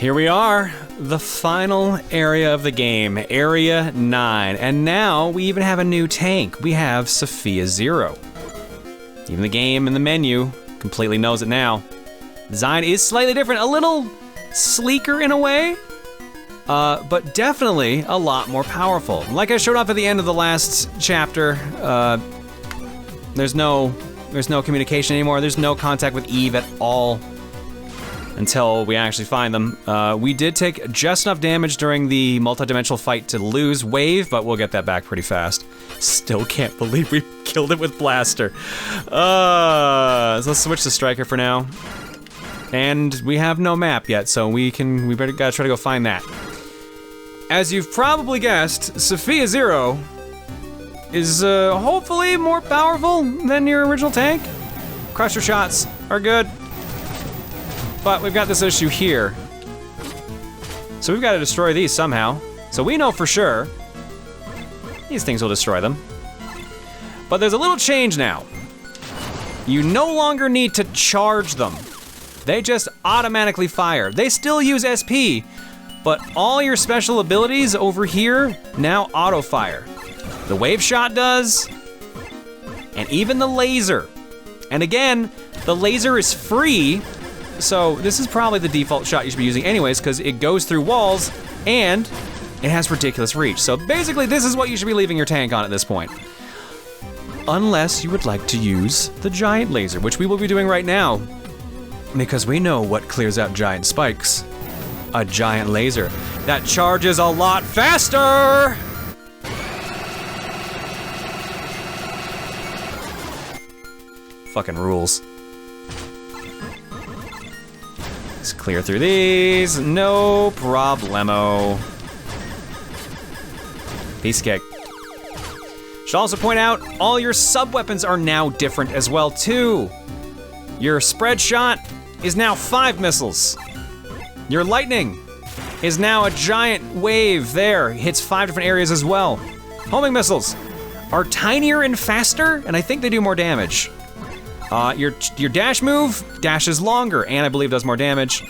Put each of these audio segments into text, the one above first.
Here we are, the final area of the game, Area 9. And now we even have a new tank. We have Sophia Zero. Even the game and the menu completely knows it now. Design is slightly different, a little sleeker in a way, but definitely a lot more powerful. Like I showed off at the end of the last chapter, there's no communication anymore. There's no contact with Eve at all until we actually find them. We did take just enough damage during the multi-dimensional fight to lose Wave, but we'll get that back pretty fast. Still can't believe we killed it with Blaster. So let's switch to Striker for now. And we have no map yet, so we better gotta try to go find that. As you've probably guessed, Sophia Zero is hopefully more powerful than your original tank. Crusher shots are good, but we've got this issue here. So we've got to destroy these somehow. So we know for sure these things will destroy them. But there's a little change now. You no longer need to charge them. They just automatically fire. They still use SP, but all your special abilities over here now auto-fire. The wave shot does, and even the laser. And again, the laser is free, so this is probably the default shot you should be using anyways, because it goes through walls, and it has ridiculous reach. So basically, this is what you should be leaving your tank on at this point. Unless you would like to use the giant laser, which we will be doing right now, because we know what clears out giant spikes. A giant laser that charges a lot faster! Fucking rules. Let's clear through these, no problemo. Piece cake. Should also point out, all your sub-weapons are now different as well too. Your spread shot is now 5 missiles. Your lightning is now a giant wave there. Hits 5 different areas as well. Homing missiles are tinier and faster, and I think they do more damage. Your dash move dashes longer, and I believe does more damage.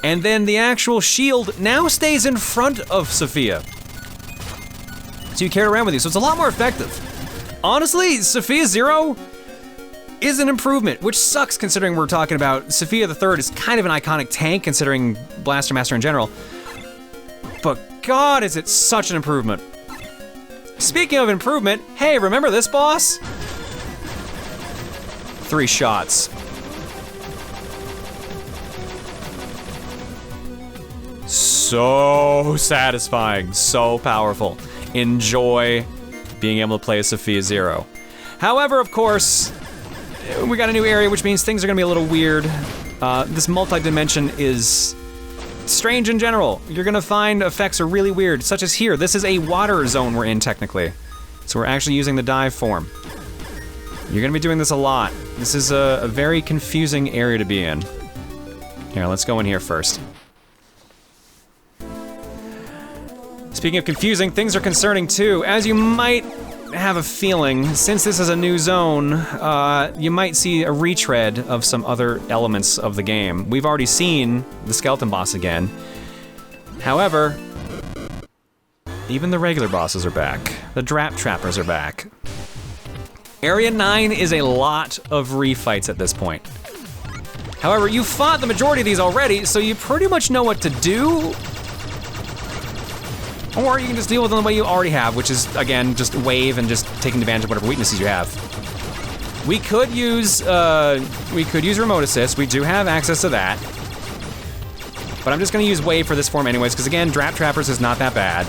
And then the actual shield now stays in front of Sophia. So you carry it around with you, so it's a lot more effective. Honestly, Sophia Zero is an improvement, which sucks considering we're talking about Sophia the Third is kind of an iconic tank considering Blaster Master in general. But God, is it such an improvement. Speaking of improvement, hey, remember this boss? 3 shots. So satisfying, so powerful. Enjoy being able to play as Sophia Zero. However, of course, we got a new area, which means things are gonna be a little weird. This multi-dimension is strange in general. You're gonna find effects are really weird, such as here. This is a water zone we're in, technically. So we're actually using the dive form. You're gonna be doing this a lot. This is a very confusing area to be in. Here, let's go in here first. Speaking of confusing, things are concerning too. As you might have a feeling, since this is a new zone, you might see a retread of some other elements of the game. We've already seen the skeleton boss again. However, even the regular bosses are back. The Drap Trappers are back. Area 9 is a lot of refights at this point. However, you fought the majority of these already, so you pretty much know what to do. Or you can just deal with them the way you already have, which is, again, just wave and just taking advantage of whatever weaknesses you have. We could use remote assist. We do have access to that. But I'm just gonna use wave for this form anyways, because again, Drap Trappers is not that bad.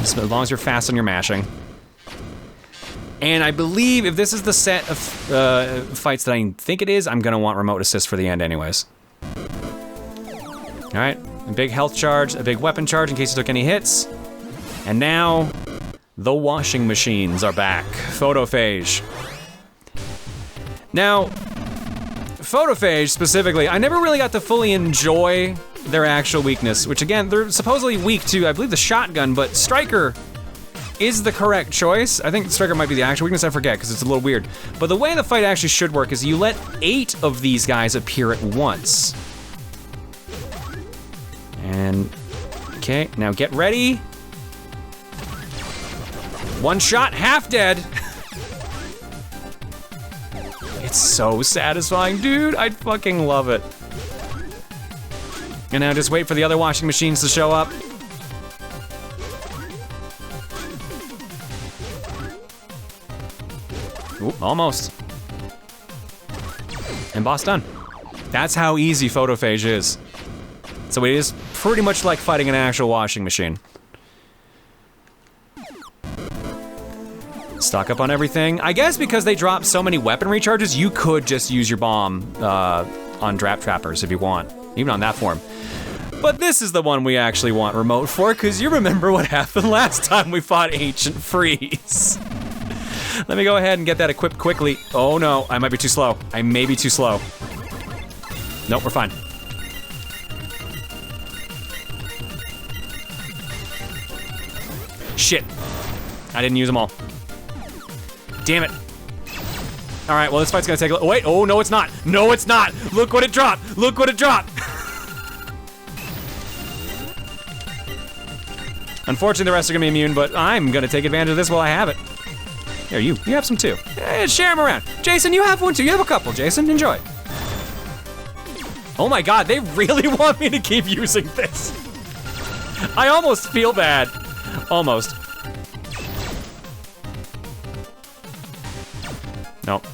As long as you're fast on your mashing. And I believe if this is the set of fights that I think it is, I'm gonna want remote assist for the end anyways. All right. A big health charge, a big weapon charge in case you took any hits. And now, the washing machines are back. Photophage. Now, Photophage specifically, I never really got to fully enjoy their actual weakness, which again, they're supposedly weak to, I believe, the shotgun, but Striker is the correct choice. I think Striker might be the actual weakness, I forget, because it's a little weird. But the way the fight actually should work is you let 8 of these guys appear at once. And, okay, now get ready. One shot, half dead. It's so satisfying, dude. I fucking love it. And now just wait for the other washing machines to show up. Ooh, almost. And boss done. That's how easy photophage is. So it is pretty much like fighting an actual washing machine. Stock up on everything. I guess because they drop so many weapon recharges, you could just use your bomb on drap trappers if you want, even on that form. But this is the one we actually want remote for, because you remember what happened last time we fought Ancient Freeze. Let me go ahead and get that equipped quickly. Oh no, I might be too slow. I may be too slow. Nope, we're fine. Shit. I didn't use them all. Damn it. All right, well, this fight's gonna take a wait, oh, no, it's not. No, it's not. Look what it dropped. Look what it dropped. Unfortunately, the rest are gonna be immune, but I'm gonna take advantage of this while I have it. Here, you have some too. Share them around. Jason, you have one too. You have a couple, Jason, enjoy. Oh my God, they really want me to keep using this. I almost feel bad. Almost. Nope.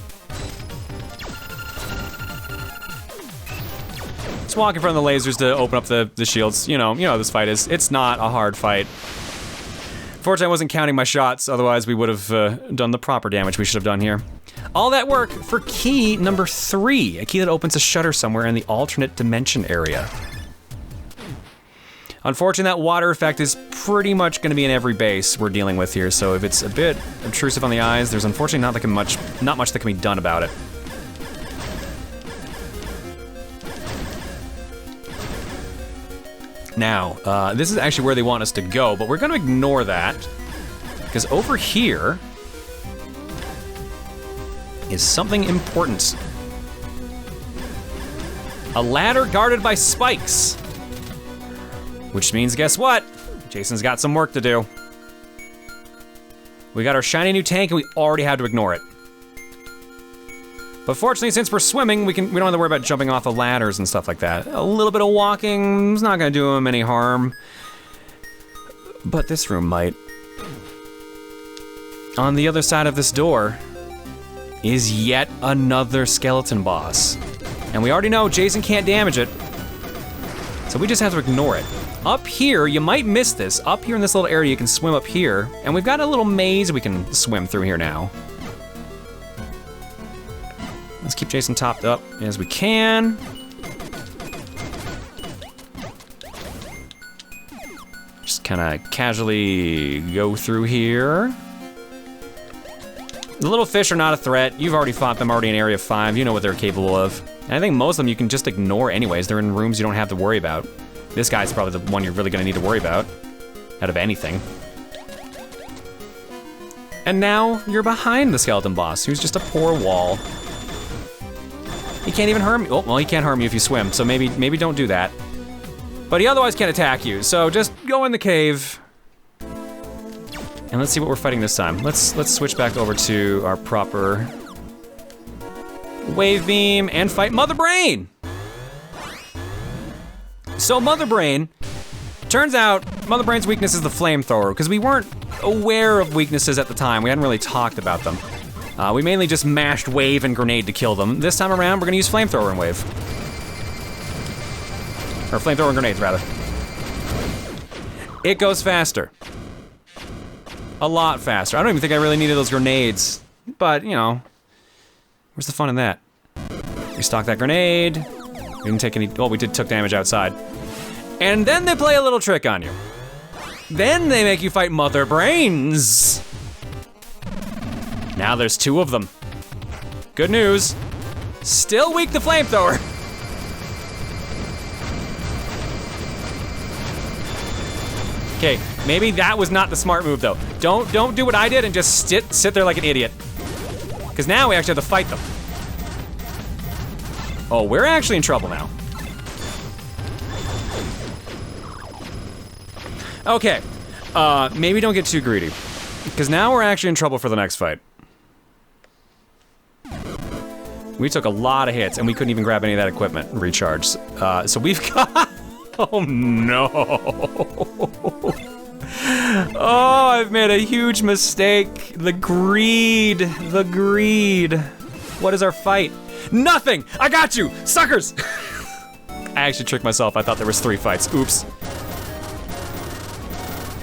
Just walk in front of the lasers to open up the shields. You know this fight is. It's not a hard fight. Fortunately, I wasn't counting my shots, otherwise we would have done the proper damage we should have done here. All that work for key number 3, a key that opens a shutter somewhere in the alternate dimension area. Unfortunately, that water effect is pretty much gonna be in every base we're dealing with here, so if it's a bit obtrusive on the eyes, there's unfortunately not much that can be done about it. Now, this is actually where they want us to go, but we're gonna ignore that, because over here is something important. A ladder guarded by spikes. Which means, guess what? Jason's got some work to do. We got our shiny new tank and we already had to ignore it. But fortunately, since we're swimming, we don't have to worry about jumping off of ladders and stuff like that. A little bit of walking is not gonna do him any harm. But this room might. On the other side of this door is yet another skeleton boss. And we already know Jason can't damage it. So we just have to ignore it. Up here, you might miss this. Up here in this little area, you can swim up here. And we've got a little maze we can swim through here now. Let's keep Jason topped up as we can. Just kind of casually go through here. The little fish are not a threat. You've already fought them already in Area 5. You know what they're capable of. And I think most of them you can just ignore anyways. They're in rooms you don't have to worry about. This guy's probably the one you're really gonna need to worry about, out of anything. And now you're behind the skeleton boss, who's just a poor wall. He can't even harm you. Oh, well, he can't harm you if you swim, so maybe don't do that. But he otherwise can't attack you, so just go in the cave. And let's see what we're fighting this time. Let's switch back over to our proper wave beam and fight Mother Brain. So Mother Brain, turns out Mother Brain's weakness is the flamethrower, because we weren't aware of weaknesses at the time. We hadn't really talked about them. We mainly just mashed wave and grenade to kill them. This time around, we're gonna use flamethrower and wave. Or flamethrower and grenades, rather. It goes faster. A lot faster. I don't even think I really needed those grenades, but you know, where's the fun in that? We stock that grenade. We didn't take any, well, we took damage outside. And then they play a little trick on you. Then they make you fight Mother Brains. Now there's 2 of them. Good news. Still weak to flamethrower. Okay, maybe that was not the smart move though. Don't do what I did and just sit there like an idiot. Because now we actually have to fight them. Oh, we're actually in trouble now. Okay, maybe don't get too greedy, because now we're actually in trouble for the next fight. We took a lot of hits, and we couldn't even grab any of that equipment recharged. So we've got... Oh, no. Oh, I've made a huge mistake. The greed. The greed. What is our fight? Nothing! I got you! Suckers! I actually tricked myself. I thought there was 3 fights. Oops.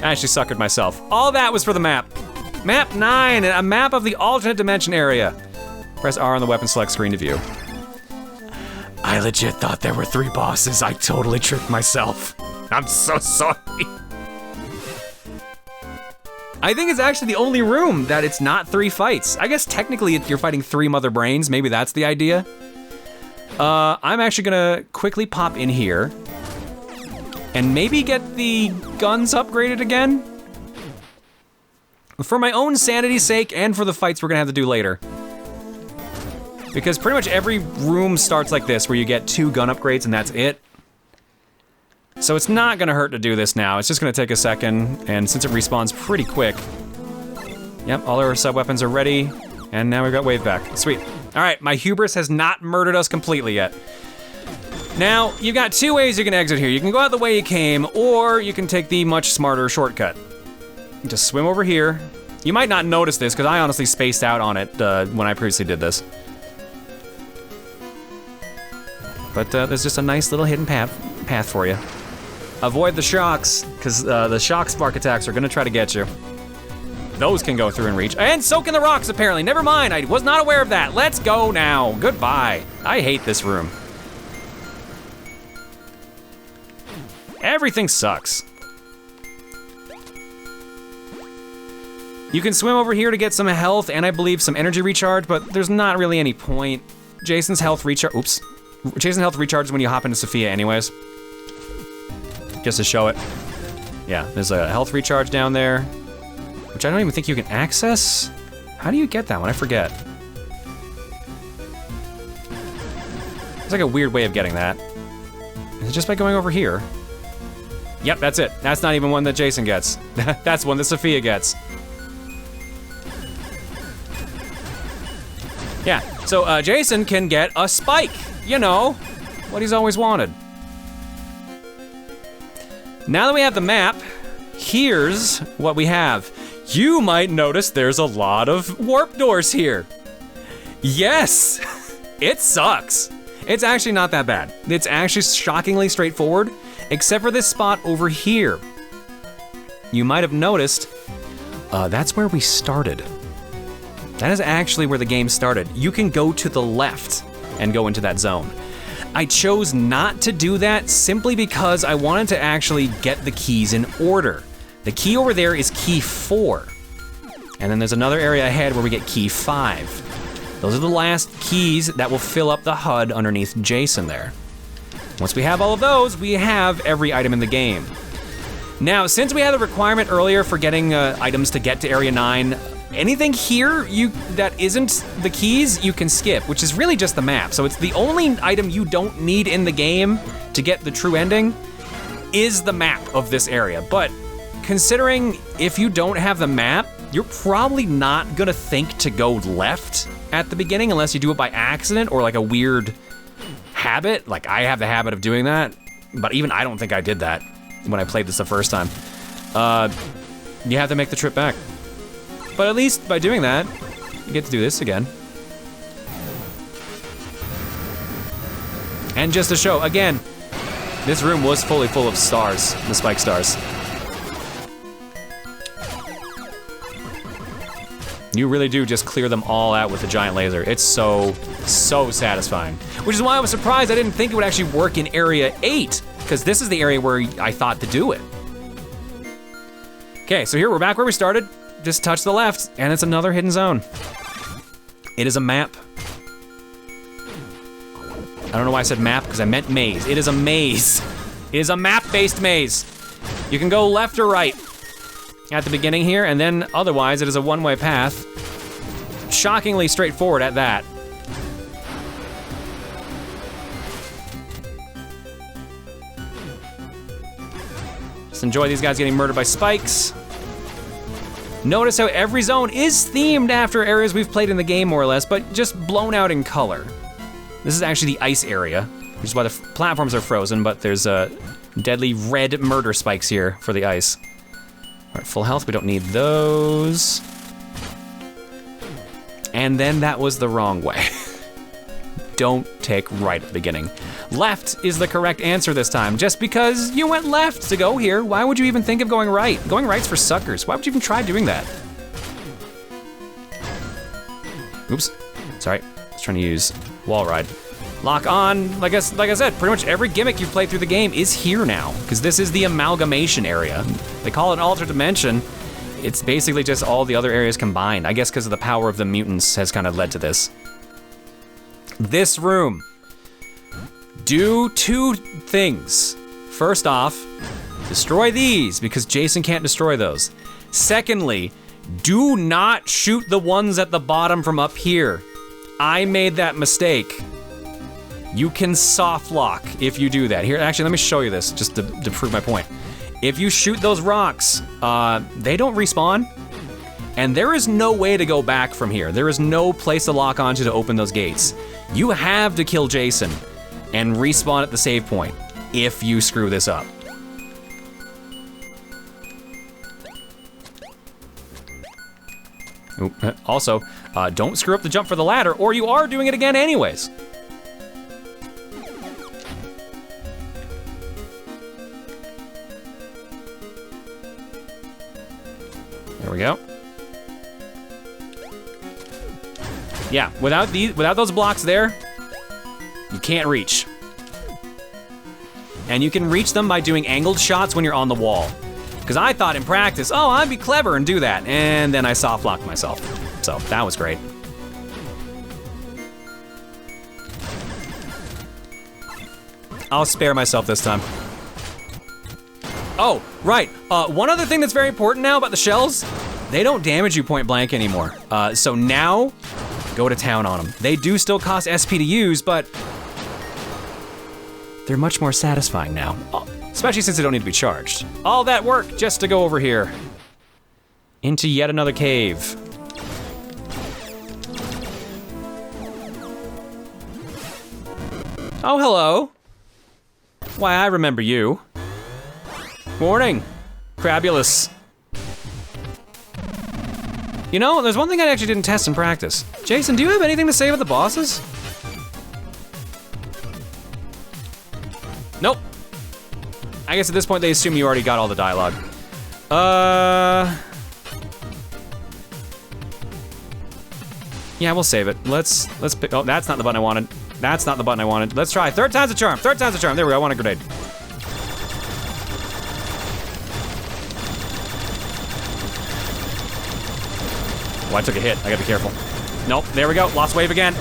I actually suckered myself. All that was for the map. Map 9, a map of the alternate dimension area. Press R on the weapon select screen to view. I legit thought there were 3 bosses. I totally tricked myself. I'm so sorry. I think it's actually the only room that it's not 3 fights. I guess technically you're fighting 3 mother brains. Maybe that's the idea. I'm actually gonna quickly pop in here and maybe get the guns upgraded again. For my own sanity's sake and for the fights we're gonna have to do later. Because pretty much every room starts like this, where you get 2 gun upgrades and that's it. So it's not gonna hurt to do this now. It's just gonna take a second, and since it respawns pretty quick. Yep, all our sub-weapons are ready, and now we've got wave back. Sweet. All right, my hubris has not murdered us completely yet. Now, you've got 2 ways you can exit here. You can go out the way you came, or you can take the much smarter shortcut. Just swim over here. You might not notice this, because I honestly spaced out on it when I previously did this. But there's just a nice little hidden path for you. Avoid the shocks, because the shock spark attacks are gonna try to get you. Those can go through and reach. And so can the rocks, apparently. Never mind, I was not aware of that. Let's go now. Goodbye. I hate this room. Everything sucks. You can swim over here to get some health and I believe some energy recharge, but there's not really any point. Jason's health recharge, oops. Jason's health recharges when you hop into Sophia anyways. Just to show it. Yeah, there's a health recharge down there, which I don't even think you can access. How do you get that one? I forget. It's like a weird way of getting that. Is it just by going over here? Yep, that's it. That's not even one that Jason gets. That's one that Sophia gets. Yeah, so Jason can get a spike. You know, what he's always wanted. Now that we have the map, here's what we have. You might notice there's a lot of warp doors here. Yes, it sucks. It's actually not that bad. It's actually shockingly straightforward, except for this spot over here. You might have noticed, that's where we started. That is actually where the game started. You can go to the left and go into that zone. I chose not to do that simply because I wanted to actually get the keys in order. The key over there is key 4. And then there's another area ahead where we get key 5. Those are the last keys that will fill up the HUD underneath Jason there. Once we have all of those, we have every item in the game. Now, since we had the requirement earlier for getting items to get to Area 9, anything here that isn't the keys, you can skip, which is really just the map. So it's the only item you don't need in the game to get the true ending is the map of this area. But considering if you don't have the map, you're probably not gonna think to go left at the beginning unless you do it by accident or like a weird habit. Like I have the habit of doing that, but even I don't think I did that when I played this the first time. You have to make the trip back. But at least by doing that, you get to do this again. And just to show, again, this room was fully full of stars, the spike stars. You really do just clear them all out with a giant laser. It's so satisfying. Which is why I was surprised I didn't think it would actually work in Area 8, because this is the area where I thought to do it. Okay, so here we're back where we started. Just touch the left, and it's another hidden zone. It is a map. I don't know why I said map, because I meant maze. It is a maze. It is a map-based maze. You can go left or right at the beginning here, and then otherwise it is a one-way path. Shockingly straightforward at that. Just enjoy these guys getting murdered by spikes. Notice how every zone is themed after areas we've played in the game, more or less, but just blown out in color. This is actually the ice area, which is why the platforms are frozen, but there's deadly red murder spikes here for the ice. All right, full health, we don't need those. And then that was the wrong way. Don't take right at the beginning. Left is the correct answer this time. Just because you went left to go here, why would you even think of going right? Going right's for suckers. Why would you even try doing that? Oops, sorry. I was trying to use wall ride. Lock on, like I said, pretty much every gimmick you've played through the game is here now, because this is the amalgamation area. They call it an alternate dimension. It's basically just all the other areas combined. I guess because of the power of the mutants has kind of led to this. This room. Do two things. First off, destroy these, because Jason can't destroy those. Secondly, do not shoot the ones at the bottom from up here. I made that mistake. You can soft lock if you do that. Here, actually, let me show you this, just to prove my point. If you shoot those rocks, they don't respawn, and there is no way to go back from here. There is no place to lock onto to open those gates. You have to kill Jason and respawn at the save point if you screw this up. Ooh, also, don't screw up the jump for the ladder, or you are doing it again anyways. There we go. Yeah, without those blocks there, you can't reach. And you can reach them by doing angled shots when you're on the wall. Because I thought in practice, oh, I'd be clever and do that. And then I soft locked myself. So that was great. I'll spare myself this time. Oh, right. One other thing that's very important now about the shells, they don't damage you point blank anymore. So now, go to town on them. They do still cost SP to use, but they're much more satisfying now. Especially since they don't need to be charged. All that work just to go over here. Into yet another cave. Oh, hello. Why, I remember you. Morning, Crabulous. You know, there's one thing I actually didn't test in practice. Jason, do you have anything to say about the bosses? Nope. I guess at this point they assume you already got all the dialogue. Yeah, we'll save it. Let's pick, oh, that's not the button I wanted. That's not the button I wanted. Let's try, third time's a charm, third time's a charm. There we go, I want a grenade. Oh, I took a hit, I gotta be careful. Nope, there we go, lost wave again.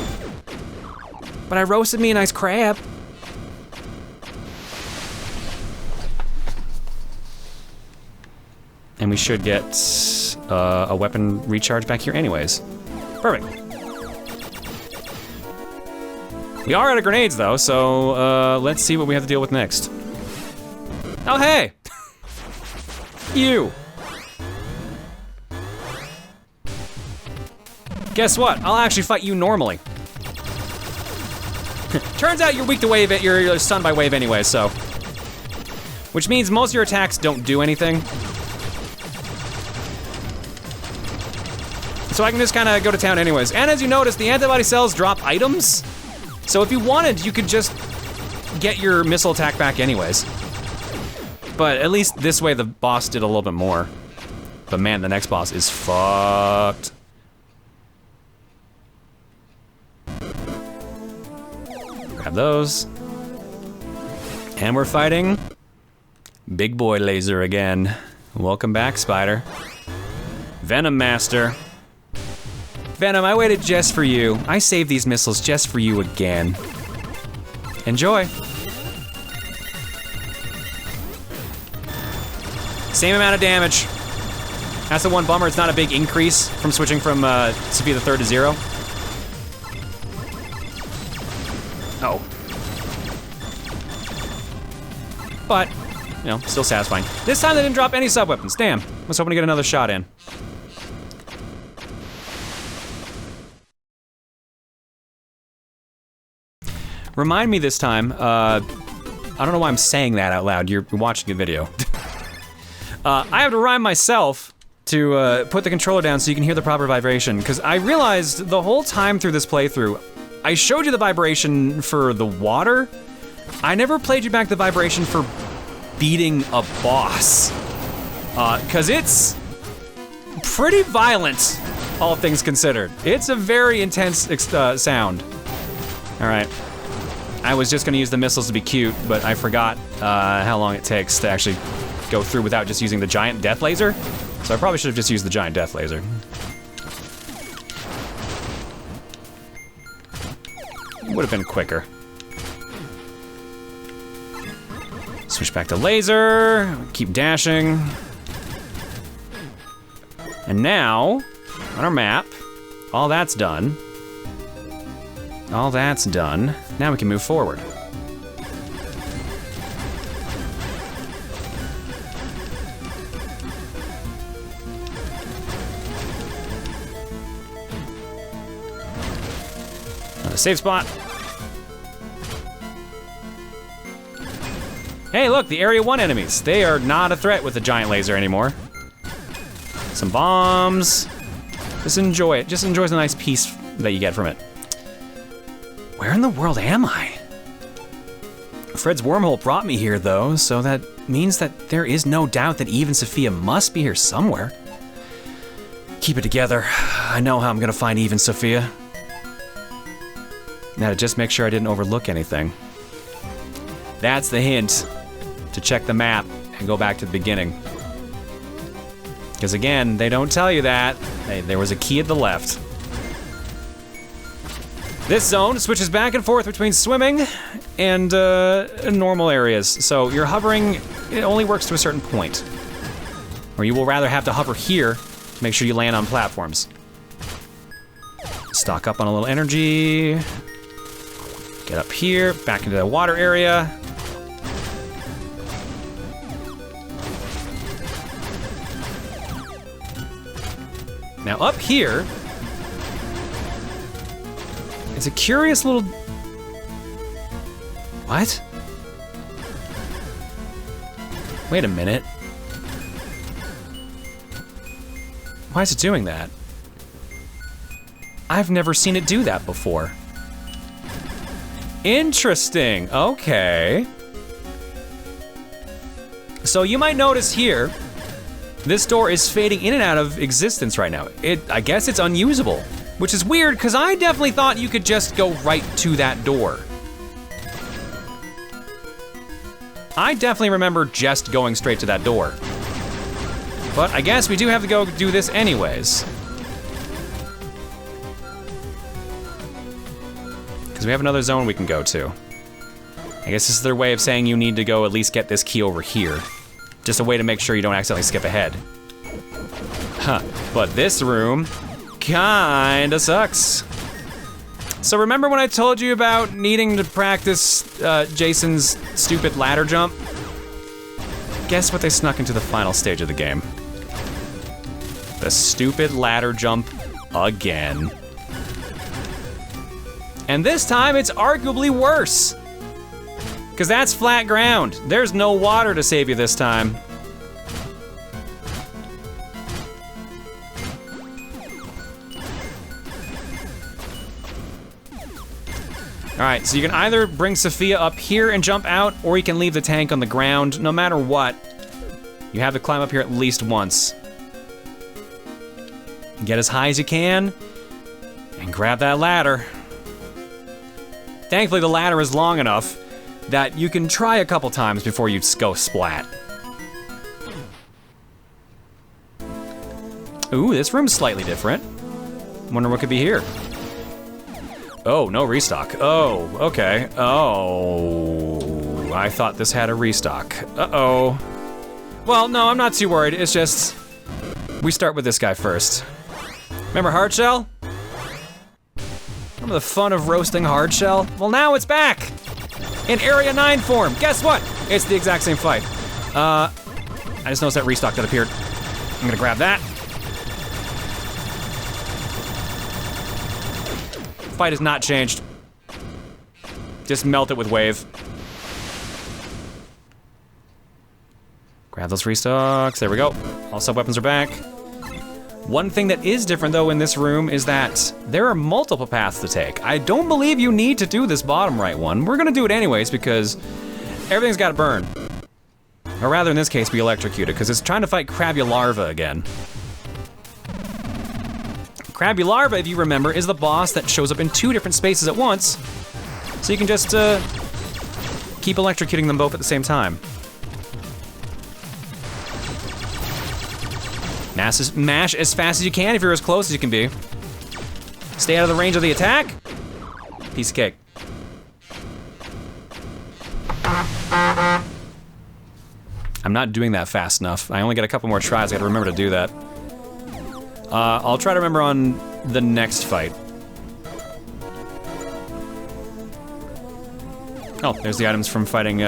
But I roasted me a nice crab. And we should get a weapon recharge back here anyways. Perfect. We are out of grenades though, so let's see what we have to deal with next. Oh, hey! You! Guess what? I'll actually fight you normally. Turns out you're weak to wave, you're stunned by wave anyway, so. Which means most of your attacks don't do anything. So I can just kind of go to town anyways. And as you notice, the antibody cells drop items. So if you wanted, you could just get your missile attack back anyways. But at least this way the boss did a little bit more. But man, the next boss is fucked. Grab those. And we're fighting Big Boy Laser again. Welcome back, Spider. Venom Master. Venom, I waited just for you. I saved these missiles just for you again. Enjoy. Same amount of damage. That's the one bummer, it's not a big increase from switching from Sophia the Third to 0. Oh. But, you know, still satisfying. This time they didn't drop any sub-weapons. Damn, I was hoping to get another shot in. Remind me this time, I don't know why I'm saying that out loud. You're watching the video. I have to remind myself to put the controller down so you can hear the proper vibration, because I realized the whole time through this playthrough, I showed you the vibration for the water. I never played you back the vibration for beating a boss, because it's pretty violent, all things considered. It's a very intense sound. All right. I was just gonna use the missiles to be cute, but I forgot how long it takes to actually go through without just using the giant death laser. So I probably should have just used the giant death laser. It would have been quicker. Switch back to laser, keep dashing. And now, on our map, all that's done. All that's done. Now we can move forward. Another safe spot. Hey, look, the Area 1 enemies. They are not a threat with the giant laser anymore. Some bombs. Just enjoy it. Just enjoy the nice piece that you get from it. Where in the world am I? Fred's wormhole brought me here, though, so that means that there is no doubt that Eve and Sophia must be here somewhere. Keep it together. I know how I'm gonna find Eve and Sophia. Now to just make sure I didn't overlook anything. That's the hint. To check the map and go back to the beginning. Because again, they don't tell you that. There was a key at the left. This zone switches back and forth between swimming and normal areas. So you're hovering, it only works to a certain point. Or you will rather have to hover here to make sure you land on platforms. Stock up on a little energy. Get up here, back into the water area. Now up here, it's a curious little... What? Wait a minute. Why is it doing that? I've never seen it do that before. Interesting, okay. So you might notice here, this door is fading in and out of existence right now. I guess it's unusable, which is weird because I definitely thought you could just go right to that door. I definitely remember just going straight to that door. But I guess we do have to go do this anyways. Because we have another zone we can go to. I guess this is their way of saying you need to go at least get this key over here. Just a way to make sure you don't accidentally skip ahead. Huh, but this room kinda sucks. So remember when I told you about needing to practice Jason's stupid ladder jump? Guess what they snuck into the final stage of the game? The stupid ladder jump again. And this time it's arguably worse. Because that's flat ground. There's no water to save you this time. All right, so you can either bring Sophia up here and jump out, or you can leave the tank on the ground. No matter what, you have to climb up here at least once. Get as high as you can, and grab that ladder. Thankfully, the ladder is long enough that you can try a couple times before you go splat. Ooh, this room's slightly different. Wonder what could be here. Oh, no restock. Oh, okay. Oh, I thought this had a restock. Uh-oh. Well, no, I'm not too worried. It's just, we start with this guy first. Remember Hardshell? Remember the fun of roasting Hardshell? Well, now it's back! In Area 9 form. Guess what? It's the exact same fight. I just noticed that restock that appeared. I'm gonna grab that. Fight has not changed. Just melt it with wave. Grab those restocks, there we go. All sub-weapons are back. One thing that is different though in this room is that there are multiple paths to take. I don't believe you need to do this bottom right one. We're gonna do it anyways because everything's gotta burn. Or rather in this case be electrocuted because it's trying to fight Crabularva again. Crabularva, if you remember, is the boss that shows up in 2 different spaces at once. So you can just keep electrocuting them both at the same time. Mash as fast as you can if you're as close as you can be. Stay out of the range of the attack. Piece of cake. I'm not doing that fast enough. I only get a couple more tries. I gotta remember to do that. I'll try to remember on the next fight. Oh, there's the items from fighting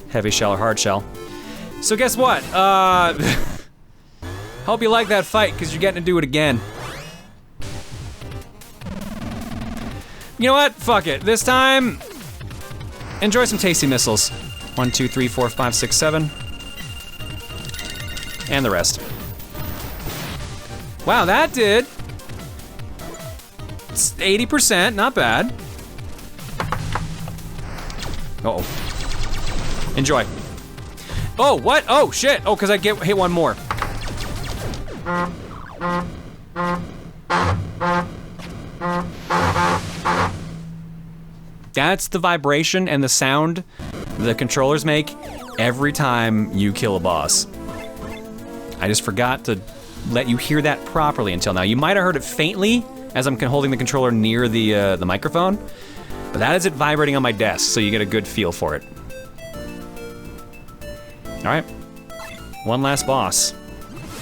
heavy shell or hard shell. So guess what? Hope you like that fight, because you're getting to do it again. You know what? Fuck it. This time, enjoy some tasty missiles. 1, 2, 3, 4, 5, 6, 7. And the rest. Wow, that did. It's 80%, not bad. Uh-oh. Enjoy. Oh, what? Oh, shit. Oh, because I hit one more. That's the vibration and the sound the controllers make every time you kill a boss. I just forgot to let you hear that properly until now. You might have heard it faintly as I'm holding the controller near the microphone, but that is it vibrating on my desk, so you get a good feel for it. All right, one last boss.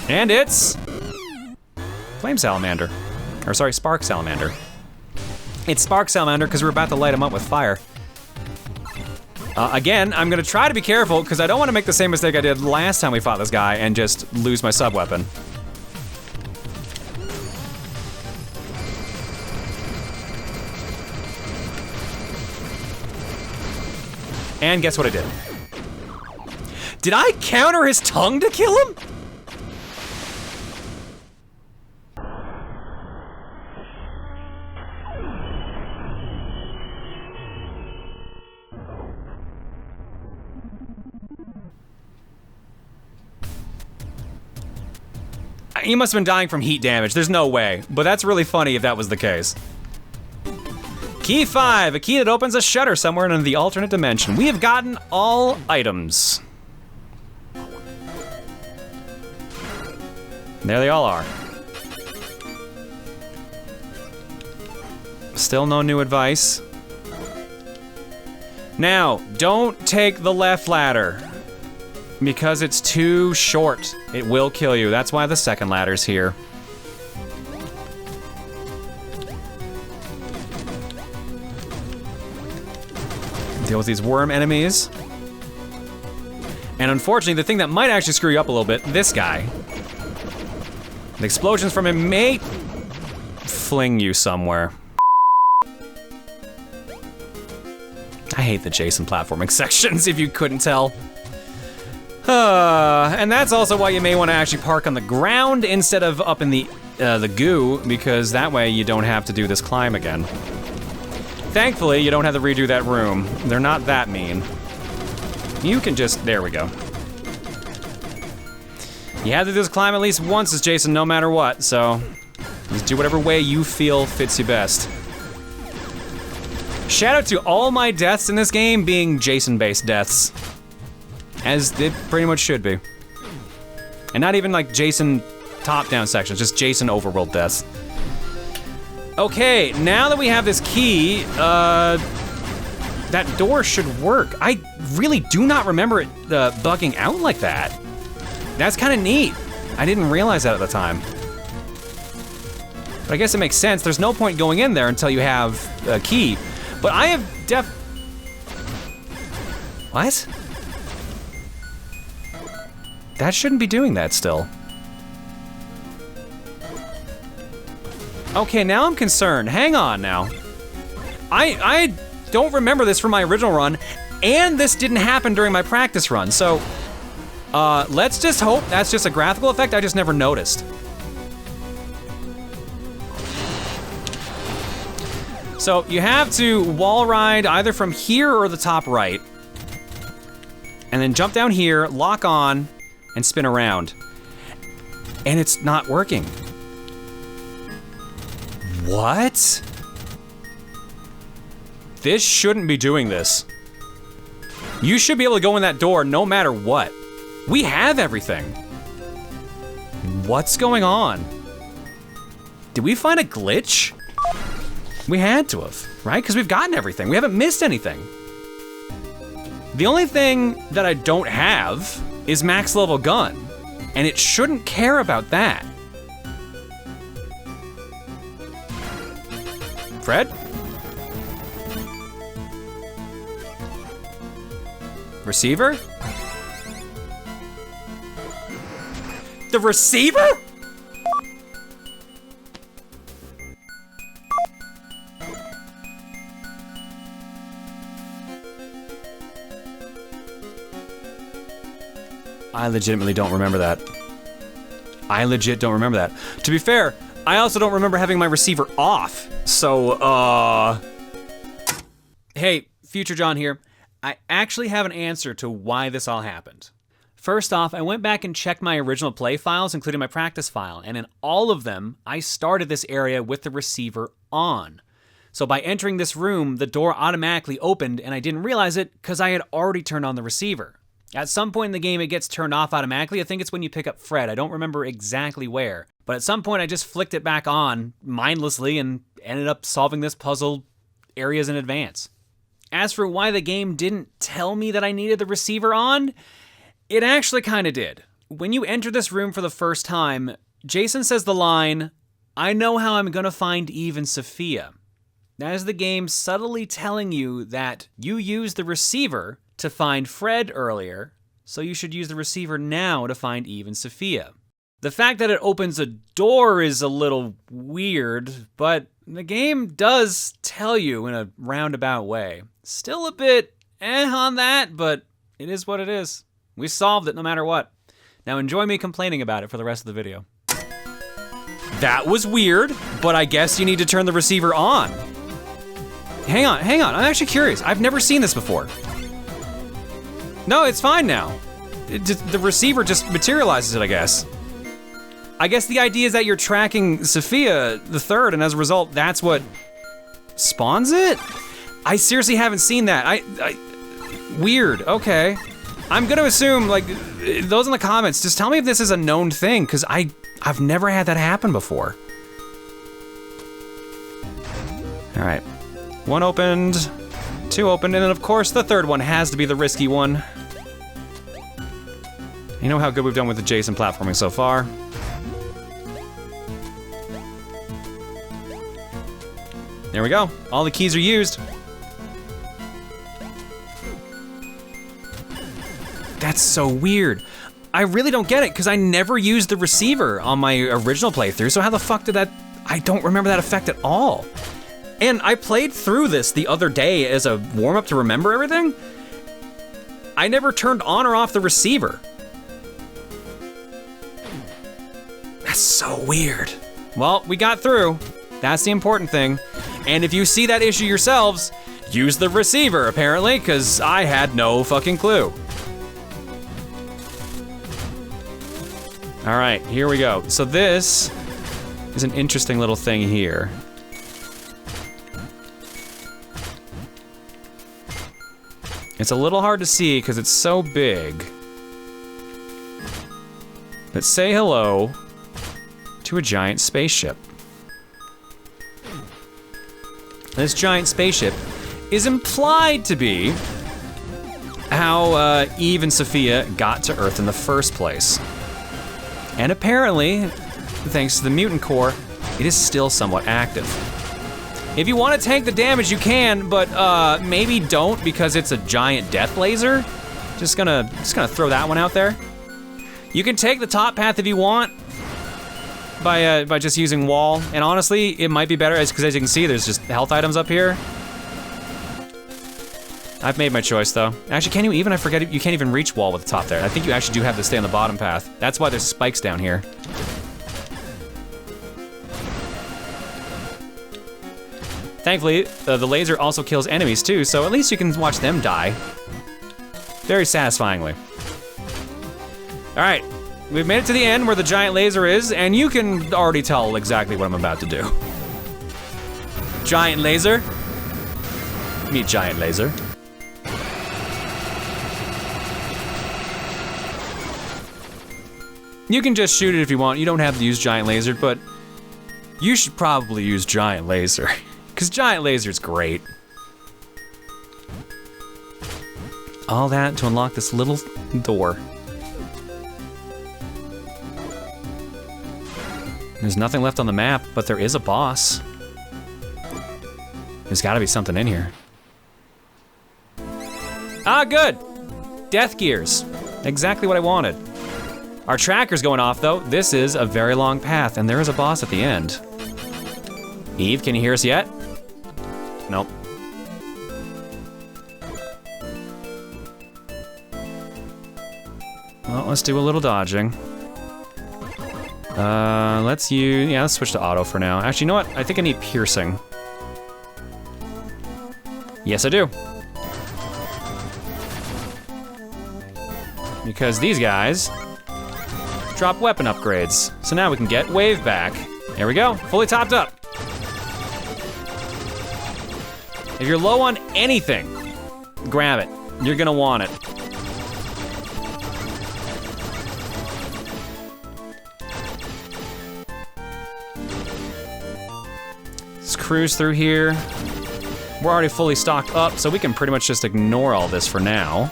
And it's Flame Salamander. Or sorry, Spark Salamander. It's Spark Salamander because we're about to light him up with fire. Again, I'm gonna try to be careful because I don't want to make the same mistake I did last time we fought this guy and just lose my sub-weapon. And guess what I did? Did I counter his tongue to kill him? He must have been dying from heat damage. There's no way. But that's really funny if that was the case. Key 5, a key that opens a shutter somewhere in the alternate dimension. We have gotten all items. There they all are. Still no new advice. Now, don't take the left ladder. Because it's too short. It will kill you. That's why the second ladder's here. Deal with these worm enemies. And unfortunately, the thing that might actually screw you up a little bit, this guy. The explosions from him may fling you somewhere. I hate the Jason platforming sections, if you couldn't tell. And that's also why you may want to actually park on the ground instead of up in the goo, because that way you don't have to do this climb again. Thankfully, you don't have to redo that room. They're not that mean. You can just, there we go. You have to do this climb at least once as Jason, no matter what, so just do whatever way you feel fits you best. Shout out to all my deaths in this game being Jason-based deaths. As it pretty much should be. And not even like Jason top-down sections, just Jason overworld deaths. Okay, now that we have this key, that door should work. I really do not remember it bugging out like that. That's kind of neat. I didn't realize that at the time. But I guess it makes sense. There's no point going in there until you have a key. But I have What? That shouldn't be doing that still. Okay, now I'm concerned. Hang on now. I don't remember this from my original run, and this didn't happen during my practice run, so let's just hope that's just a graphical effect I just never noticed. So you have to wall ride either from here or the top right, and then jump down here, lock on, and spin around. And it's not working. What? This shouldn't be doing this. You should be able to go in that door no matter what. We have everything. What's going on? Did we find a glitch? We had to have, right? Because we've gotten everything. We haven't missed anything. The only thing that I don't have is max level gun, and it shouldn't care about that. Fred? Receiver? The receiver? I legitimately don't remember that. I legit don't remember that. To be fair, I also don't remember having my receiver off. So, hey, Future John here. I actually have an answer to why this all happened. First off, I went back and checked my original play files, including my practice file, and in all of them, I started this area with the receiver on. So by entering this room, the door automatically opened, and I didn't realize it because I had already turned on the receiver. At some point in the game, it gets turned off automatically. I think it's when you pick up Fred. I don't remember exactly where. But at some point, I just flicked it back on mindlessly and ended up solving this puzzle areas in advance. As for why the game didn't tell me that I needed the receiver on, it actually kind of did. When you enter this room for the first time, Jason says the line, "I know how I'm gonna find Eve and Sophia." That is the game subtly telling you that you used the receiver to find Fred earlier, so you should use the receiver now to find Eve and Sophia. The fact that it opens a door is a little weird, but the game does tell you in a roundabout way. Still a bit on that, but it is what it is. We solved it no matter what. Now enjoy me complaining about it for the rest of the video. That was weird, but I guess you need to turn the receiver on. Hang on, I'm actually curious. I've never seen this before. No, it's fine now. The receiver just materializes it, I guess. I guess the idea is that you're tracking Sophia the third, and as a result, that's what spawns it? I seriously haven't seen that. Weird, okay. I'm gonna assume, like, those in the comments, just tell me if this is a known thing, because I've never had that happen before. All right, 1 opened, 2 opened, and then of course the third one has to be the risky one. You know how good we've done with the Jason platforming so far. There we go, all the keys are used. That's so weird. I really don't get it, because I never used the receiver on my original playthrough, so how the fuck did that, I don't remember that effect at all. And I played through this the other day as a warm-up to remember everything. I never turned on or off the receiver. That's so weird. Well, we got through. That's the important thing. And if you see that issue yourselves, use the receiver, apparently, because I had no fucking clue. All right, here we go. So this is an interesting little thing here. It's a little hard to see because it's so big. But say hello to a giant spaceship. This giant spaceship is implied to be how Eve and Sophia got to Earth in the first place. And apparently, thanks to the mutant core, it is still somewhat active. If you want to tank the damage, you can, but maybe don't because it's a giant death laser. Just gonna throw that one out there. You can take the top path if you want by just using wall, and honestly, it might be better because as you can see, there's just health items up here. I've made my choice though. Actually, can you even? I forget, you can't even reach wall with the top there. I think you actually do have to stay on the bottom path. That's why there's spikes down here. Thankfully, the laser also kills enemies too, so at least you can watch them die. Very satisfyingly. All right, we've made it to the end where the giant laser is, and you can already tell exactly what I'm about to do. Giant laser. Meet giant laser. You can just shoot it if you want. You don't have to use giant laser, but you should probably use giant laser, because giant laser is great. All that to unlock this little door. There's nothing left on the map, but there is a boss. There's gotta be something in here. Ah, good! Death gears. Exactly what I wanted. Our tracker's going off though. This is a very long path, and there is a boss at the end. Eve, can you hear us yet? Nope. Well, let's do a little dodging. Let's switch to auto for now. Actually, you know what? I think I need piercing. Yes, I do. Because these guys drop weapon upgrades. So now we can get wave back. There we go, fully topped up. If you're low on anything, grab it. You're gonna want it. Let's cruise through here. We're already fully stocked up, so we can pretty much just ignore all this for now.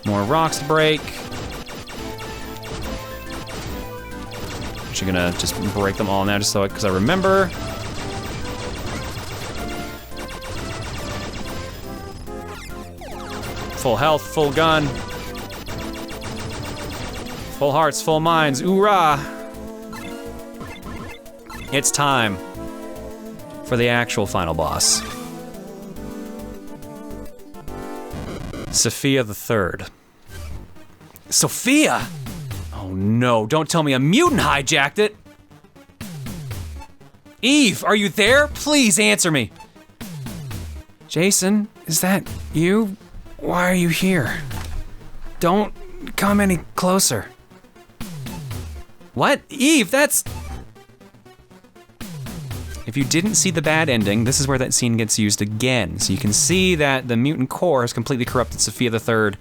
More rocks to break. Actually gonna just break them all now just so because I remember. Full health, full gun. Full hearts, full minds, oorah! It's time for the actual final boss. Sophia the Third. Sophia! Oh no, don't tell me a mutant hijacked it! Eve, are you there? Please answer me. Jason, is that you? Why are you here? Don't come any closer. What? Eve, that's... If you didn't see the bad ending, this is where that scene gets used again. So you can see that the mutant core has completely corrupted Sophia the Third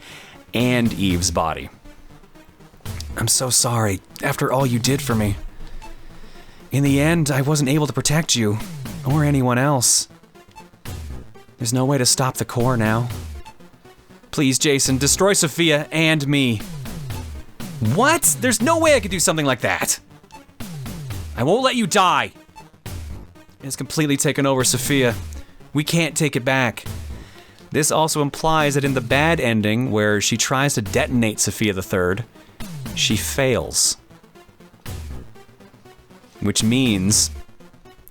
and Eve's body. I'm so sorry, after all you did for me. In the end, I wasn't able to protect you, or anyone else. There's no way to stop the core now. Please, Jason, destroy Sophia and me. What? There's no way I could do something like that. I won't let you die. It's completely taken over Sophia. We can't take it back. This also implies that in the bad ending, where she tries to detonate Sophia the Third, she fails. Which means,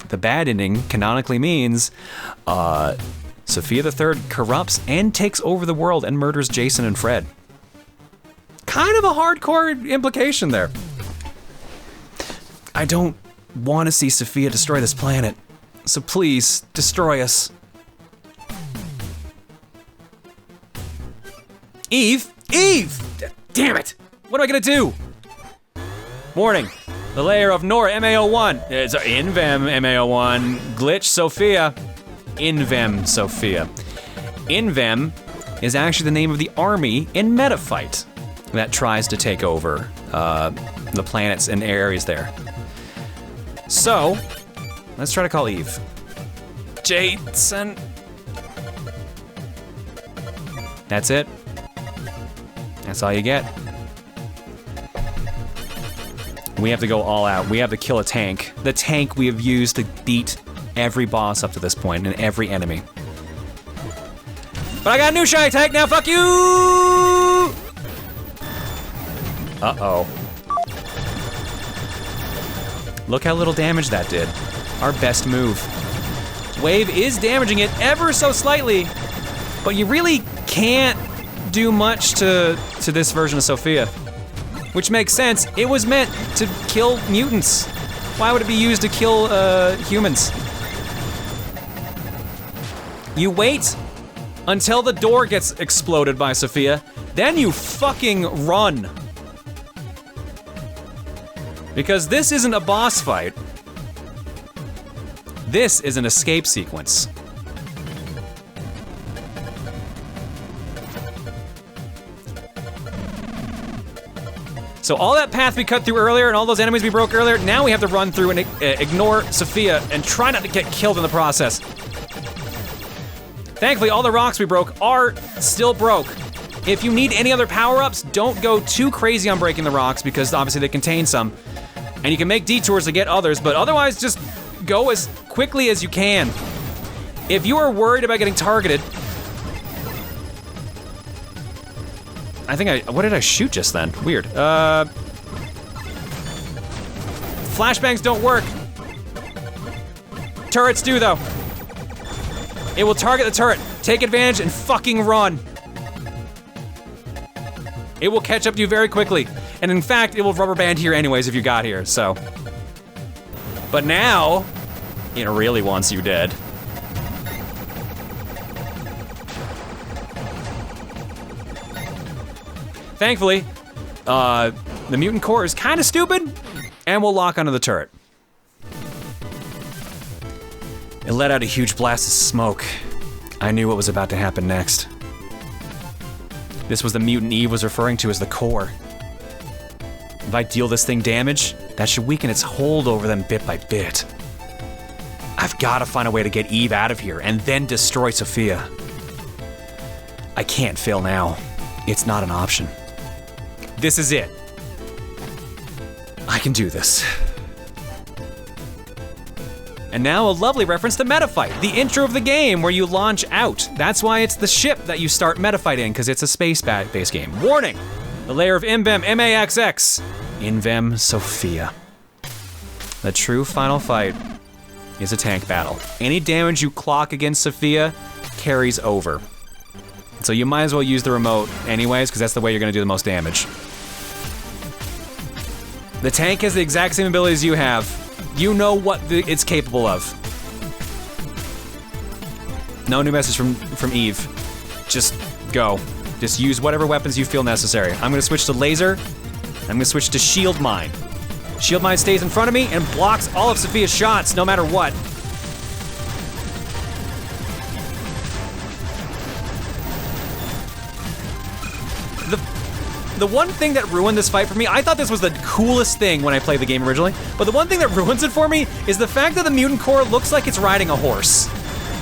the bad ending canonically means, Sophia the Third corrupts and takes over the world and murders Jason and Fred. Kind of a hardcore implication there. I don't want to see Sophia destroy this planet, so please, destroy us. Eve? Eve! Damn it! What am I gonna do? Warning, the layer of Nora MA01. It's Invem MA01. Glitch Sophia. Invem Sophia. Invem is actually the name of the army in Metafight that tries to take over the planets and areas there. So, let's try to call Eve. Jason. That's it. That's all you get. We have to go all out. We have to kill a tank. The tank we have used to beat every boss up to this point and every enemy. But I got a new shiny tank now, fuck you! Uh-oh. Look how little damage that did. Our best move. Wave is damaging it ever so slightly, but you really can't do much to this version of Sophia. Which makes sense. It was meant to kill mutants. Why would it be used to kill humans? You wait until the door gets exploded by Sophia, then you fucking run. Because this isn't a boss fight. This is an escape sequence. So all that path we cut through earlier and all those enemies we broke earlier, now we have to run through and ignore Sophia and try not to get killed in the process. Thankfully, all the rocks we broke are still broke. If you need any other power-ups, don't go too crazy on breaking the rocks because obviously they contain some. And you can make detours to get others, but otherwise just go as quickly as you can. If you are worried about getting targeted, I think what did I shoot just then? Weird. Flashbangs don't work. Turrets do though. It will target the turret. Take advantage and fucking run. It will catch up to you very quickly. And in fact, it will rubber band here anyways if you got here, so. But now, it really wants you dead. Thankfully, the mutant core is kind of stupid, and will lock onto the turret. It let out a huge blast of smoke. I knew what was about to happen next. This was the mutant Eve was referring to as the core. If I deal this thing damage, that should weaken its hold over them bit by bit. I've got to find a way to get Eve out of here and then destroy Sophia. I can't fail now. It's not an option. This is it. I can do this. And now a lovely reference to Metafight, the intro of the game where you launch out. That's why it's the ship that you start Metafight in, because it's a space-based game. Warning! The layer of Invem MAXX. Invem Sophia. The true final fight is a tank battle. Any damage you clock against Sophia carries over. So you might as well use the remote anyways, because that's the way you're gonna do the most damage. The tank has the exact same abilities you have. You know what it's capable of. No new message from Eve. Just go. Just use whatever weapons you feel necessary. I'm gonna switch to laser. I'm gonna switch to shield mine. Shield mine stays in front of me and blocks all of Sophia's shots, no matter what. The one thing that ruined this fight for me, I thought this was the coolest thing when I played the game originally, but the one thing that ruins it for me is the fact that the mutant core looks like it's riding a horse.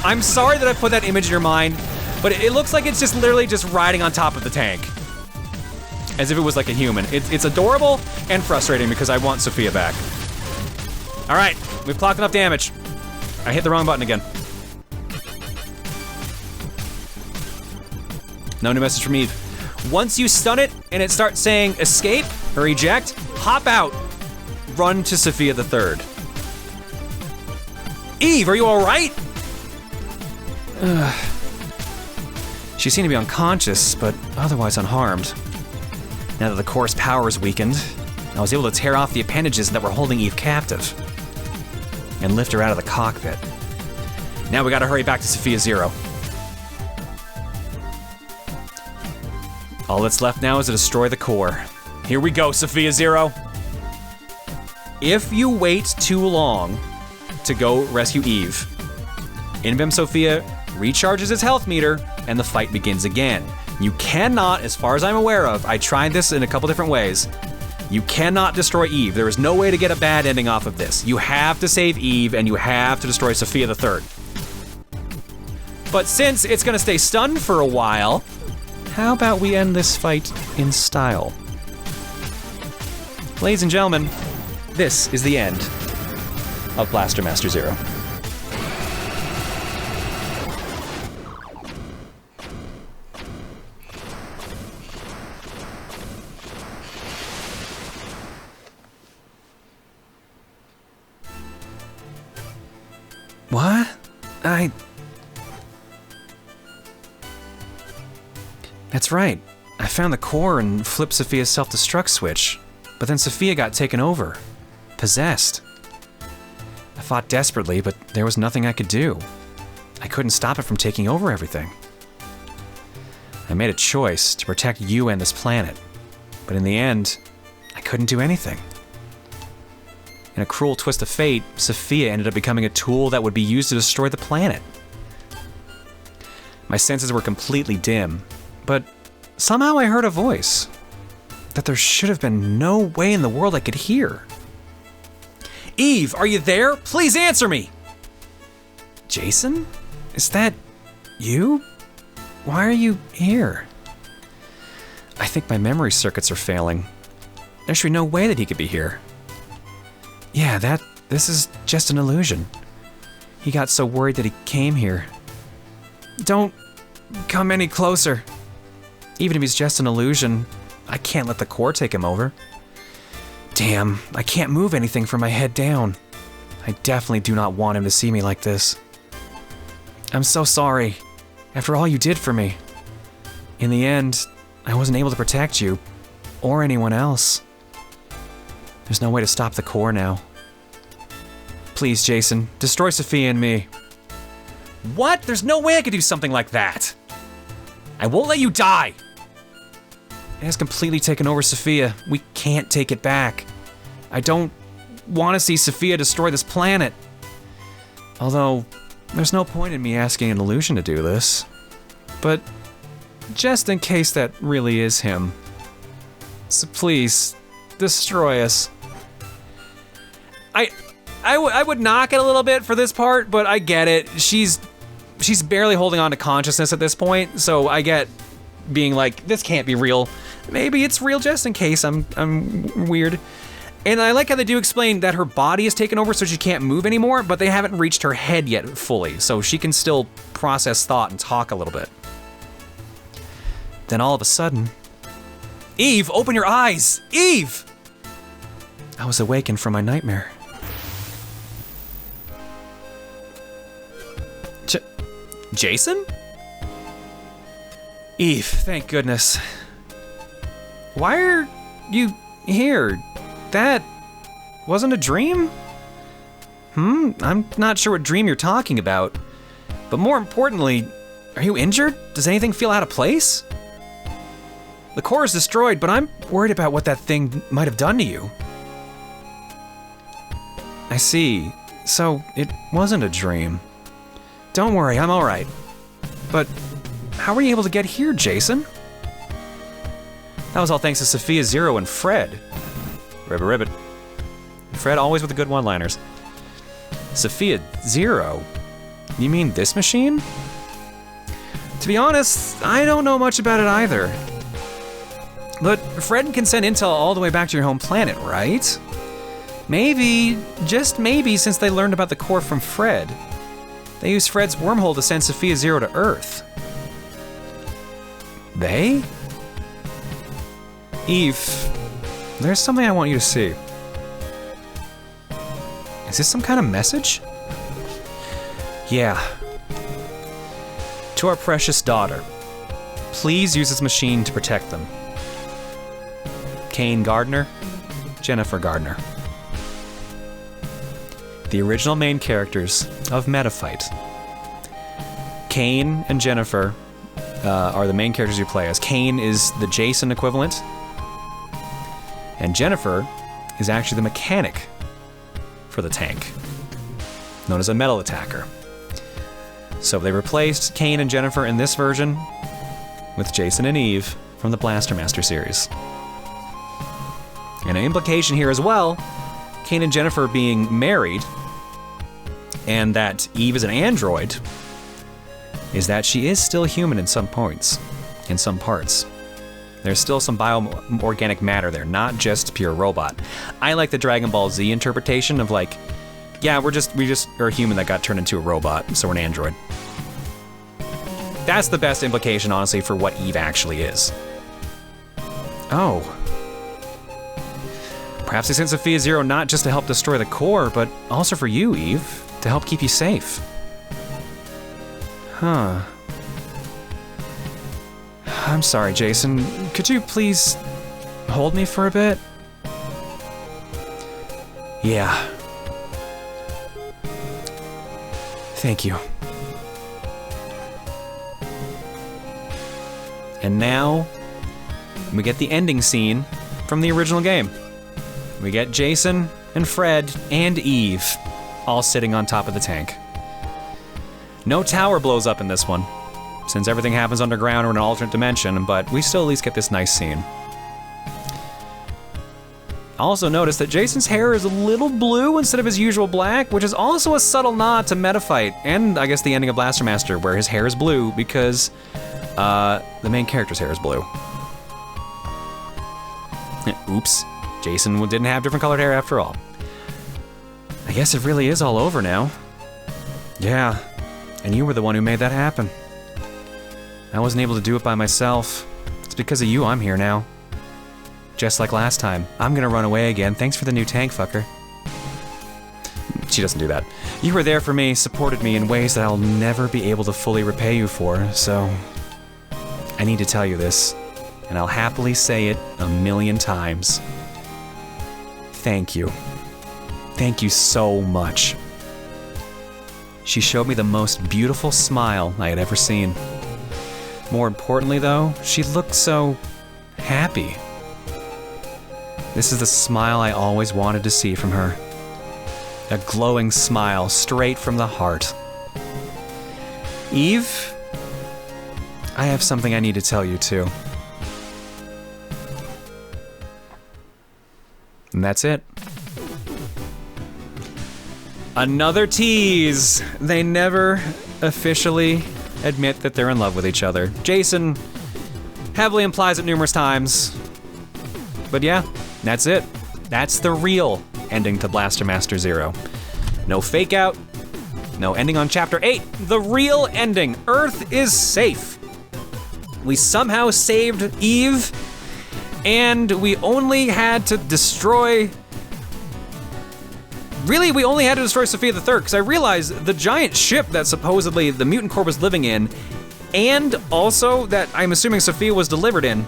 I'm sorry that I put that image in your mind, but it looks like it's just literally just riding on top of the tank. As if it was like a human. It's adorable and frustrating because I want Sophia back. All right, we've clocked enough damage. I hit the wrong button again. No new message from Eve. Once you stun it and it starts saying escape or eject, hop out. Run to Sophia the Third. Eve, are you all right? She seemed to be unconscious, but otherwise unharmed. Now that the core's power is weakened, I was able to tear off the appendages that were holding Eve captive and lift her out of the cockpit. Now we gotta hurry back to Sophia Zero. All that's left now is to destroy the core. Here we go, Sophia Zero. If you wait too long to go rescue Eve, Invem Sophia recharges its health meter and the fight begins again. You cannot, as far as I'm aware of, I tried this in a couple different ways, you cannot destroy Eve. There is no way to get a bad ending off of this. You have to save Eve and you have to destroy Sophia the Third. But since it's gonna stay stunned for a while, how about we end this fight in style? Ladies and gentlemen, this is the end of Blaster Master Zero. What? That's right. I found the core and flipped Sophia's self-destruct switch, but then Sophia got taken over. Possessed. I fought desperately, but there was nothing I could do. I couldn't stop it from taking over everything. I made a choice to protect you and this planet, but in the end, I couldn't do anything. In a cruel twist of fate, Sophia ended up becoming a tool that would be used to destroy the planet. My senses were completely dim, but somehow I heard a voice that there should have been no way in the world I could hear. Eve, are you there? Please answer me! Jason? Is that you? Why are you here? I think my memory circuits are failing. There should be no way that he could be here. Yeah, this is just an illusion. He got so worried that he came here. Don't come any closer. Even if he's just an illusion, I can't let the core take him over. Damn, I can't move anything from my head down. I definitely do not want him to see me like this. I'm so sorry, after all you did for me. In the end, I wasn't able to protect you, or anyone else. There's no way to stop the core now. Please, Jason, destroy Sophia and me. What? There's no way I could do something like that. I won't let you die. It has completely taken over Sophia. We can't take it back. I don't want to see Sophia destroy this planet. Although, there's no point in me asking an illusion to do this. But, just in case that really is him. So please, destroy us. I would knock it a little bit for this part, but I get it. She's barely holding on to consciousness at this point, so I get being like, this can't be real. Maybe it's real just in case I'm weird. And I like how they do explain that her body is taken over so she can't move anymore, but they haven't reached her head yet fully, so she can still process thought and talk a little bit. Then all of a sudden, Eve, open your eyes! Eve! I was awakened from my nightmare. Jason? Eve, thank goodness. Why are you here? That wasn't a dream? I'm not sure what dream you're talking about. But more importantly, are you injured? Does anything feel out of place? The core is destroyed, but I'm worried about what that thing might have done to you. I see. So it wasn't a dream. Don't worry, I'm alright. But how were you able to get here, Jason? That was all thanks to Sophia Zero and Fred. Ribbit. Fred always with the good one-liners. Sophia Zero? You mean this machine? To be honest, I don't know much about it either. But Fred can send intel all the way back to your home planet, right? Maybe, just maybe, since they learned about the core from Fred, they used Fred's wormhole to send Sophia Zero to Earth. They? Eve, there's something I want you to see. Is this some kind of message? Yeah. To our precious daughter, please use this machine to protect them. Kane Gardner, Jennifer Gardner. The original main characters of Metafight. Kane and Jennifer are the main characters you play as. Kane is the Jason equivalent, and Jennifer is actually the mechanic for the tank, known as a metal attacker. So they replaced Kane and Jennifer in this version with Jason and Eve from the Blaster Master series. And an implication here as well, Kane and Jennifer being married, and that Eve is an android, is that she is still human in some points, in some parts. There's still some bio-organic matter there, not just pure robot. I like the Dragon Ball Z interpretation of like, yeah, we just are a human that got turned into a robot, so we're an android. That's the best implication, honestly, for what Eve actually is. Oh. Perhaps they sent Sophia Zero not just to help destroy the core, but also for you, Eve, to help keep you safe. Huh. I'm sorry, Jason. Could you please hold me for a bit? Yeah. Thank you. And now, we get the ending scene from the original game. We get Jason and Fred and Eve all sitting on top of the tank. No tower blows up in this one, since everything happens underground or in an alternate dimension, but we still at least get this nice scene. Also notice that Jason's hair is a little blue instead of his usual black, which is also a subtle nod to Metafight, and I guess the ending of Blaster Master, where his hair is blue because the main character's hair is blue. Oops, Jason didn't have different colored hair after all. I guess it really is all over now. Yeah, and you were the one who made that happen. I wasn't able to do it by myself. It's because of you I'm here now. Just like last time, I'm gonna run away again. Thanks for the new tank, fucker. She doesn't do that. You were there for me, supported me in ways that I'll never be able to fully repay you for, so I need to tell you this, and I'll happily say it 1,000,000 times. Thank you. Thank you so much. She showed me the most beautiful smile I had ever seen. More importantly, though, she looked so happy. This is the smile I always wanted to see from her. A glowing smile straight from the heart. Eve, I have something I need to tell you too. And that's it. Another tease. They never officially admit that they're in love with each other. Jason heavily implies it numerous times. But yeah, that's it. That's the real ending to Blaster Master Zero. No fake out, no ending on Chapter 8. The real ending. Earth is safe. We somehow saved Eve, and we only had to destroy... Really, we only had to destroy Sophia the Third, because I realized the giant ship that supposedly the mutant core was living in, and also that I'm assuming Sophia was delivered in,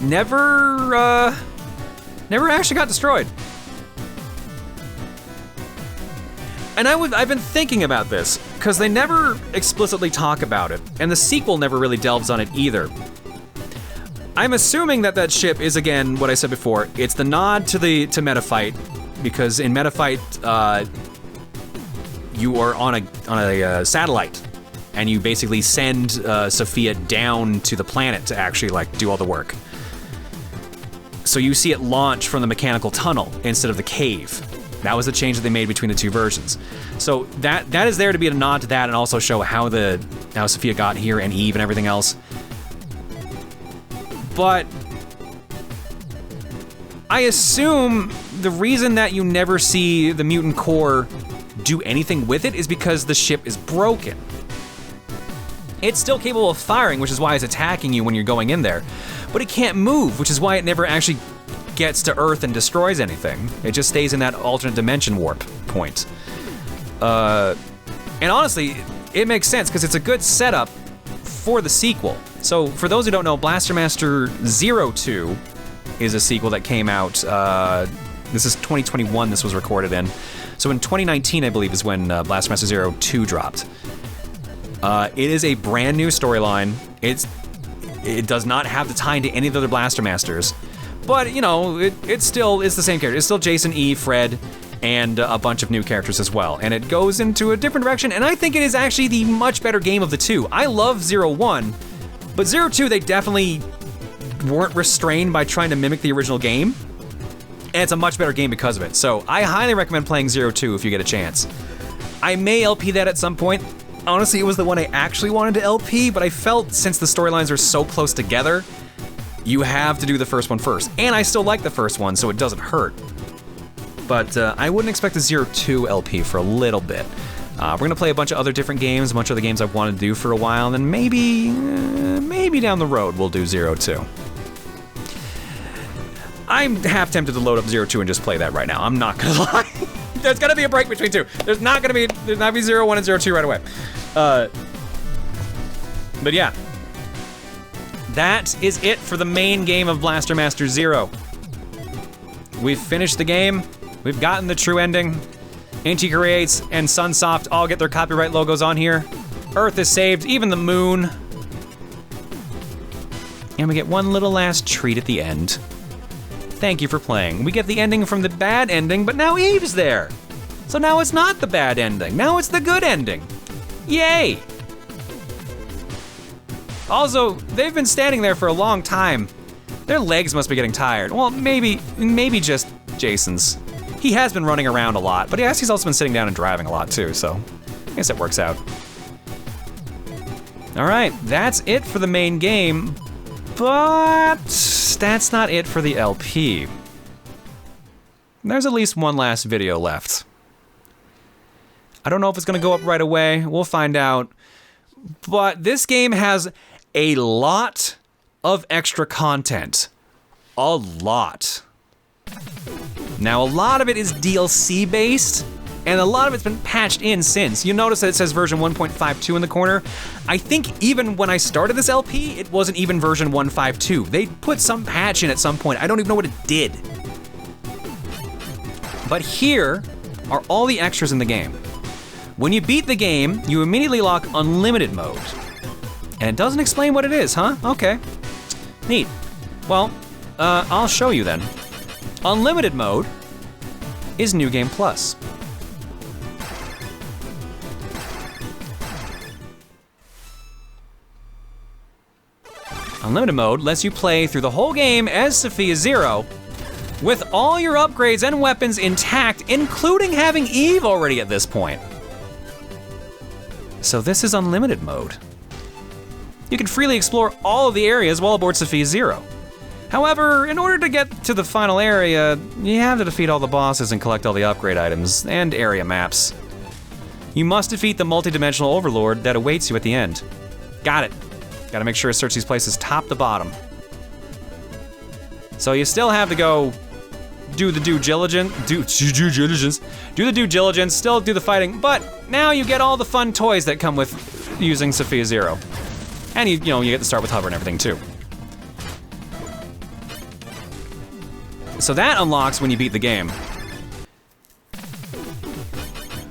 never actually got destroyed. And I've been thinking about this, because they never explicitly talk about it, and the sequel never really delves on it either. I'm assuming that that ship is, again, what I said before, it's the nod to Metafight, because in Metafight, you are on a satellite, and you basically send Sophia down to the planet to actually like do all the work. So you see it launch from the mechanical tunnel instead of the cave. That was the change that they made between the two versions. So that is there to be a nod to that, and also show how Sophia got here and Eve and everything else. But I assume the reason that you never see the mutant core do anything with it is because the ship is broken. It's still capable of firing, which is why it's attacking you when you're going in there. But it can't move, which is why it never actually gets to Earth and destroys anything. It just stays in that alternate dimension warp point. And honestly, it makes sense because it's a good setup for the sequel. So for those who don't know, Blaster Master 02 is a sequel that came out, this is 2021 this was recorded in. So in 2019, I believe, is when Blaster Master 02 dropped. It is a brand new storyline. It does not have the tie to any of the other Blaster Masters. But, you know, it still is the same character. It's still Jason, Eve, Fred, and a bunch of new characters as well. And it goes into a different direction, and I think it is actually the much better game of the two. I love 01, but 02, they definitely weren't restrained by trying to mimic the original game. And it's a much better game because of it. So I highly recommend playing 02 if you get a chance. I may LP that at some point. Honestly, it was the one I actually wanted to LP, but I felt since the storylines are so close together, you have to do the first one first. And I still like the first one, so it doesn't hurt. But I wouldn't expect the 02 LP for a little bit. We're gonna play a bunch of other different games, a bunch of the games I've wanted to do for a while, and then maybe down the road we'll do 02. I'm half tempted to load up 02 and just play that right now, I'm not gonna lie. There's gotta be a break between two. There's not gonna be 0, 1, and 0, 2 right away. But yeah. That is it for the main game of Blaster Master Zero. We've finished the game. We've gotten the true ending. Inti Creates and Sunsoft all get their copyright logos on here. Earth is saved, even the moon. And we get one little last treat at the end. Thank you for playing. We get the ending from the bad ending, but now Eve's there. So now it's not the bad ending. Now it's the good ending. Yay! Also, they've been standing there for a long time. Their legs must be getting tired. Well, maybe just Jason's. He has been running around a lot, but he's also been sitting down and driving a lot too, so I guess it works out. All right, that's it for the main game, but that's not it for the LP. There's at least one last video left. I don't know if it's gonna go up right away, we'll find out. But this game has a lot of extra content. A lot. Now, a lot of it is DLC based, and a lot of it's been patched in since. You notice that it says version 1.52 in the corner. I think even when I started this LP, it wasn't even version 1.52. They put some patch in at some point. I don't even know what it did. But here are all the extras in the game. When you beat the game, you immediately lock Unlimited mode. And it doesn't explain what it is, huh? Okay. Neat. Well, I'll show you then. Unlimited mode is New Game Plus. Unlimited mode lets you play through the whole game as Sophia Zero with all your upgrades and weapons intact, including having Eve already at this point. So this is Unlimited mode. You can freely explore all of the areas while aboard Sophia Zero. However, in order to get to the final area, you have to defeat all the bosses and collect all the upgrade items and area maps. You must defeat the multi-dimensional overlord that awaits you at the end. Got it. Gotta make sure to search these places top to bottom. So you still have to go do the due diligence, still do the fighting, but now you get all the fun toys that come with using Sophia Zero. And you get to start with hover and everything too. So that unlocks when you beat the game.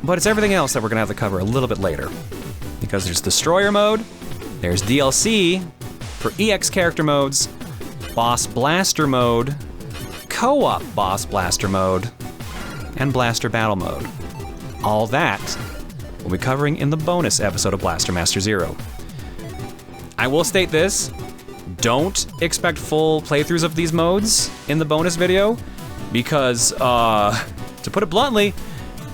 But it's everything else that we're gonna have to cover a little bit later. Because there's Destroyer mode, there's DLC for EX character modes, Boss Blaster mode, Co-op Boss Blaster mode, and Blaster Battle mode. All that we'll be covering in the bonus episode of Blaster Master Zero. I will state this, don't expect full playthroughs of these modes in the bonus video, because, to put it bluntly,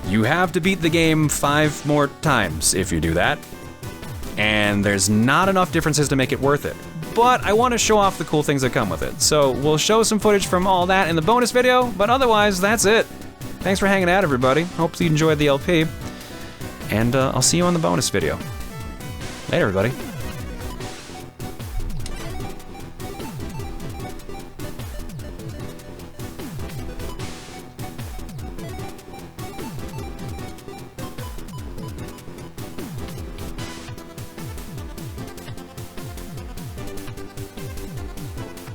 you have to beat the game 5 more times if you do that, and there's not enough differences to make it worth it. But I want to show off the cool things that come with it, so we'll show some footage from all that in the bonus video, but otherwise, that's it. Thanks for hanging out, everybody. Hope you enjoyed the LP, and I'll see you on the bonus video. Later, everybody.